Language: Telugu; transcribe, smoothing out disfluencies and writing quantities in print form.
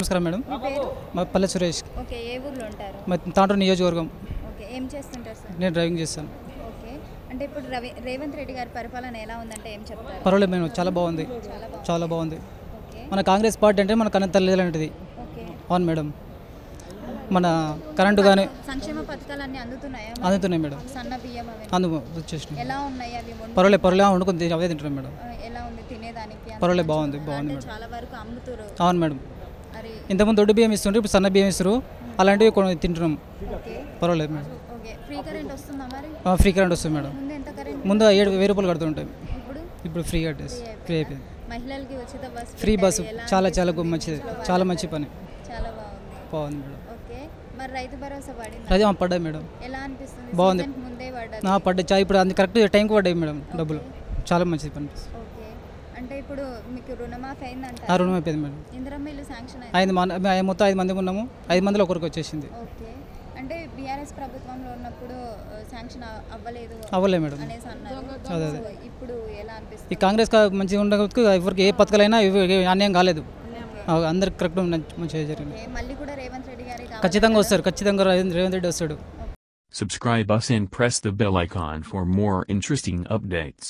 నమస్కారం మేడం. మీ పేరు? మా పల్లె సురేష్. ఓకే, ఏ ఊర్లో ఉంటారు? మా తాండ్రు నియోజకవర్గం. ఓకే, ఏం చేస్తుంటారు సార్? నేను డ్రైవింగ్ చేస్తాను. ఓకే, అంటే ఇప్పుడు రేవంత్ రెడ్డి గారి పరిపాలన ఎలా ఉందంటే ఏం చెప్తారు? పర్వాలేదు మేడం, చాలా బాగుంది, చాలా బాగుంది. మన కాంగ్రెస్ పార్టీ అంటే మన కన్న తల్లి లాంటిది. ఓకే, అవును మేడం. మన కరెంటు కానీ సంక్షేమ పథకాలన్నీ అందుతున్నాయా? అందుతున్నాయి మేడం. సన్న బియ్యం అవి అందు వచ్చేసినాయి. ఎలా ఉన్నాయి అవి? పర్వాలేదు వండుకుని అవే తింటున్నాం మేడం. ఎలా ఉంది తినేదానికి? పర్వాలేదు, బాగుంది మేడం. చాలా వరకు అమ్ముతారు. అవును మేడం. అరే ఇంతకుముందు దొడ్డు బియ్యం ఇస్తుంటే ఇప్పుడు సన్న బియ్యం ఇస్తారు. అలాంటివి కొన్ని తింటున్నాం. ఓకే, పర్వాలేదు మేడం. ఓకే. ఫ్రీ కరెంట్ వస్తుందా మరి? ఫ్రీ కరెంట్ వస్తుంది మేడం. ముందు ఎంత కరెంట్? ముందు 7,000 రూపాయలు కడుతుంటాయి. ఇప్పుడు ఫ్రీ కట్టేసి ఫ్రీ అయిపోయింది. మహిళలకి ఉచిత బస్సు ఫ్రీ బస్సు చాలా చాలా మంచిది, చాలా వాళ్ళకి మంచి పని. చాలా బాగుంది. బాగుంది మేడం. ఓకే, మరి రైతు భరోసా పడింది? అదే పడ్డాయి మేడం. ఎలా అనిపిస్తుంది? బాగుంది. సీజన్ ముందే పడ్డది. పడ్డాయి. ఇప్పుడు అది కరెక్ట్ టైంకి పడ్డాయి మేడం డబ్బులు. చాలా మంచిది పని. ఓకే, అంటే ఇప్పుడు మీకు రుణమాఫీ అయిందంట? రుణం అయిపోయింది మేడం. ఇందిరమ్మ ఇల్లు శాంక్షన్ అయింది. మొత్తం 5 మంది ఉన్నాము. 5 మందిలో ఒకరికి వచ్చేసింది. ఓకే, అంటే బీఆర్ఎస్ ప్రభుత్వంలో ఉన్నప్పుడు శాంక్షన్ అవ్వలే మేడం. అనేసి అన్నారు. అదే. సో ఇప్పుడు ఎలా అనిపిస్తుంది? ఈ కాంగ్రెస్ మంచిగా ఉండకపోతే ఎవరికి ఏ పథకాలైనా అన్యాయం కాలేదు. అందరికి కరెక్ట్ మంచిగా జరిగింది. ఓకే, మళ్ళీ కూడా రేవంత్ రెడ్డి గారి ఖచ్చితంగా వస్తారు. ఖచ్చితంగా రేవంత్ రెడ్డి వస్తాడు. Subscribe us and press the bell icon for more interesting updates.